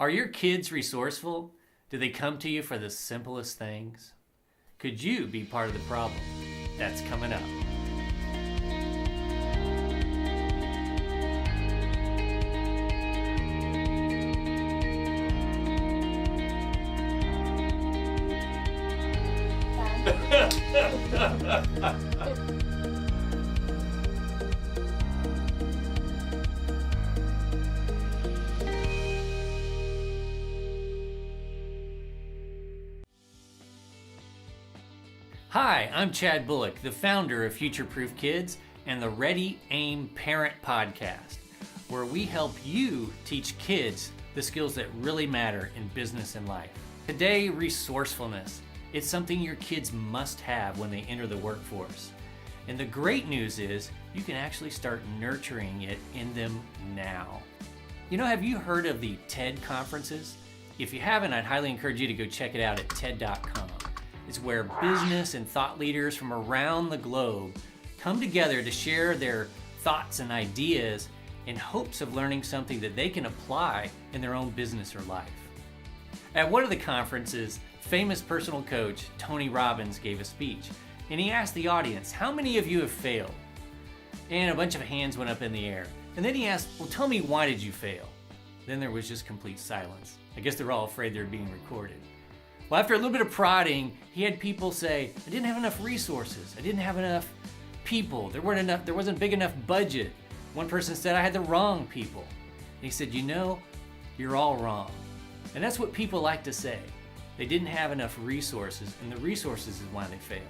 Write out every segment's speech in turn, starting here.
Are your kids resourceful? Do they come to you for the simplest things? Could you be part of the problem? That's coming up. Hi, I'm Chad Bullock, the founder of Future-Proof Kids and the Ready, Aim, Parent podcast, where we help you teach kids the skills that really matter in business and life. Today, resourcefulness. It's something your kids must have when they enter the workforce. And the great news is you can actually start nurturing it in them now. You know, have you heard of the TED conferences? If you haven't, I'd highly encourage you to go check it out at TED.com. It's where business and thought leaders from around the globe come together to share their thoughts and ideas in hopes of learning something that they can apply in their own business or life. At one of the conferences, famous personal coach Tony Robbins gave a speech, and he asked the audience, how many of you have failed? And a bunch of hands went up in the air. And then he asked, well, tell me, why did you fail? Then there was just complete silence. I guess they're all afraid they're being recorded. Well, after a little bit of prodding, he had people say, I didn't have enough resources. I didn't have enough people. There wasn't big enough budget. One person said I had the wrong people. And he said, you know, you're all wrong. And that's what people like to say. They didn't have enough resources, and the resources is why they failed.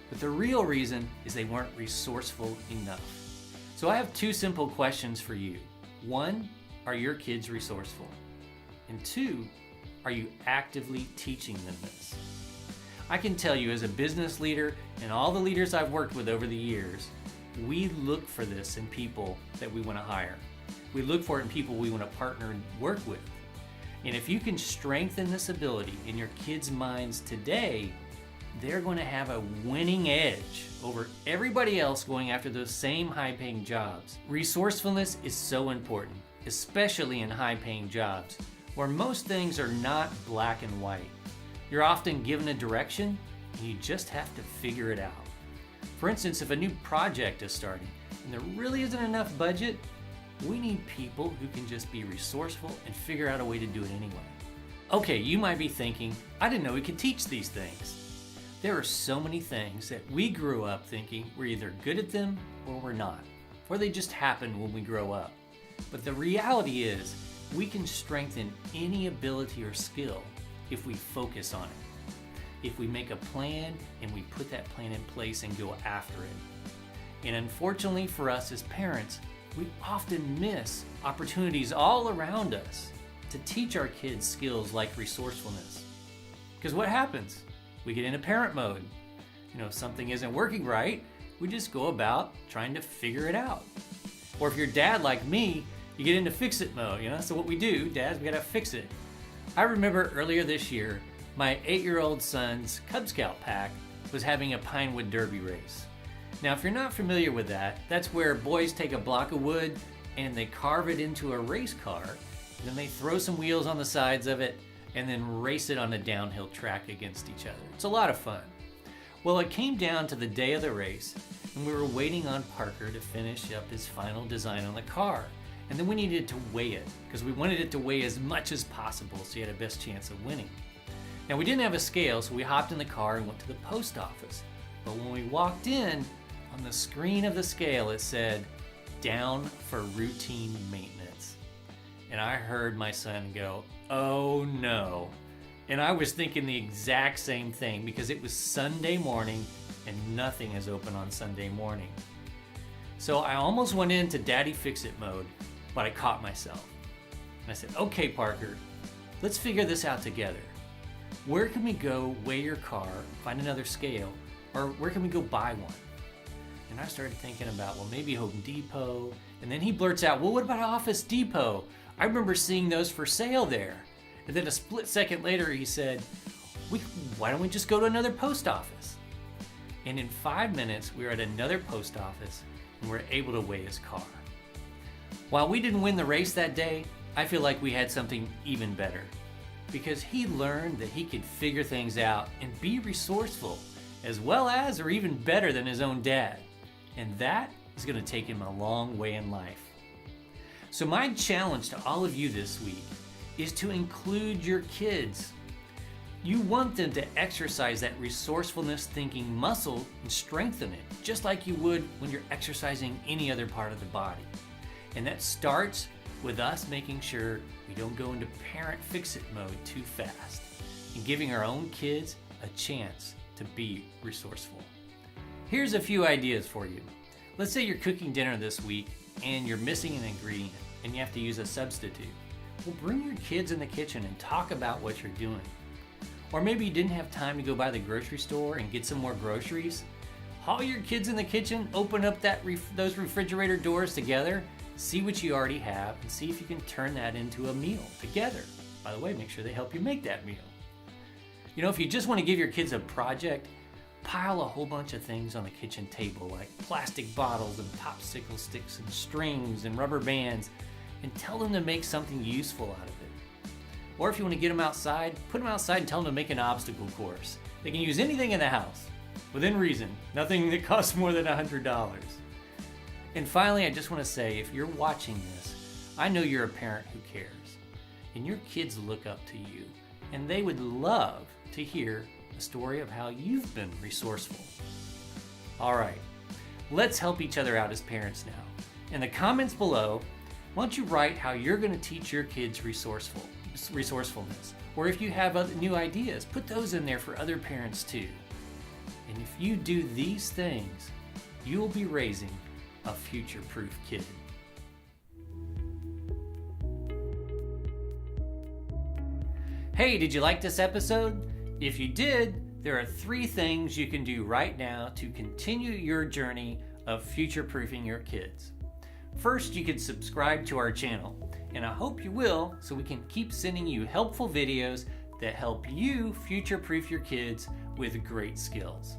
But the real reason is they weren't resourceful enough. So I have two simple questions for you. One, are your kids resourceful? And two, are you actively teaching them this? I can tell you, as a business leader and all the leaders I've worked with over the years, we look for this in people that we want to hire. We look for it in people we want to partner and work with. And if you can strengthen this ability in your kids' minds today, they're going to have a winning edge over everybody else going after those same high-paying jobs. Resourcefulness is so important, especially in high-paying jobs, where most things are not black and white. You're often given a direction, and you just have to figure it out. For instance, if a new project is starting, and there really isn't enough budget, we need people who can just be resourceful and figure out a way to do it anyway. Okay, you might be thinking, I didn't know we could teach these things. There are so many things that we grew up thinking we're either good at them or we're not, or they just happen when we grow up. But the reality is, we can strengthen any ability or skill if we focus on it. If we make a plan and we put that plan in place and go after it. And unfortunately for us as parents, we often miss opportunities all around us to teach our kids skills like resourcefulness. Because what happens? We get into parent mode. If something isn't working right, we just go about trying to figure it out. Or if you're dad like me, you get into fix-it mode, So what we do, dads, we gotta fix it. I remember earlier this year, my 8-year-old son's Cub Scout pack was having a Pinewood Derby race. Now, if you're not familiar with that, that's where boys take a block of wood and they carve it into a race car, and then they throw some wheels on the sides of it and then race it on a downhill track against each other. It's a lot of fun. Well, it came down to the day of the race, and we were waiting on Parker to finish up his final design on the car. And then we needed to weigh it, because we wanted it to weigh as much as possible so he had a best chance of winning. Now, we didn't have a scale, so we hopped in the car and went to the post office. But when we walked in, on the screen of the scale, it said, down for routine maintenance. And I heard my son go, oh no. And I was thinking the exact same thing, because it was Sunday morning and nothing is open on Sunday morning. So I almost went into Daddy Fix-It mode, but I caught myself. And I said, okay, Parker, let's figure this out together. Where can we go weigh your car, find another scale, or where can we go buy one? And I started thinking about, well, maybe Home Depot. And then he blurts out, well, what about Office Depot? I remember seeing those for sale there. And then a split second later, he said, why don't we just go to another post office? And in 5 minutes, we were at another post office and we were able to weigh his car. While we didn't win the race that day, I feel like we had something even better, because he learned that he could figure things out and be resourceful, as well as or even better than his own dad. And that is going to take him a long way in life. So my challenge to all of you this week is to include your kids. You want them to exercise that resourcefulness thinking muscle and strengthen it, just like you would when you're exercising any other part of the body. And that starts with us making sure we don't go into parent fix-it mode too fast and giving our own kids a chance to be resourceful. Here's a few ideas for you. Let's say you're cooking dinner this week and you're missing an ingredient and you have to use a substitute. Well, bring your kids in the kitchen and talk about what you're doing. Or maybe you didn't have time to go by the grocery store and get some more groceries. Haul your kids in the kitchen, open up those refrigerator doors together, see what you already have, and see if you can turn that into a meal together. By the way, make sure they help you make that meal. You know, if you just want to give your kids a project, pile a whole bunch of things on the kitchen table, like plastic bottles and popsicle sticks and strings and rubber bands, and tell them to make something useful out of it. Or if you want to get them outside, put them outside and tell them to make an obstacle course. They can use anything in the house, within reason, nothing that costs more than $100. And finally, I just want to say, if you're watching this, I know you're a parent who cares, and your kids look up to you, and they would love to hear a story of how you've been resourceful. All right, let's help each other out as parents now. In the comments below, why don't you write how you're going to teach your kids resourcefulness? Or if you have other new ideas, put those in there for other parents too. And if you do these things, you will be raising a future-proof kid. Hey, did you like this episode? If you did, there are 3 things you can do right now to continue your journey of future-proofing your kids. First, you can subscribe to our channel, and I hope you will, so we can keep sending you helpful videos that help you future-proof your kids with great skills.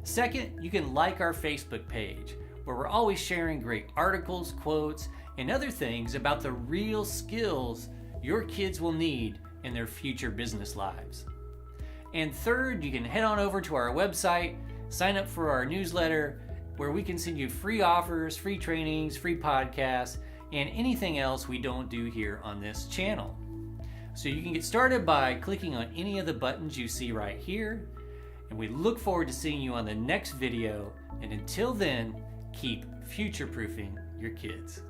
Second, you can like our Facebook page, where we're always sharing great articles, quotes, and other things about the real skills your kids will need in their future business lives. And third, you can head on over to our website, sign up for our newsletter, where we can send you free offers, free trainings, free podcasts, and anything else we don't do here on this channel. So you can get started by clicking on any of the buttons you see right here, and we look forward to seeing you on the next video. And until then, keep future-proofing your kids.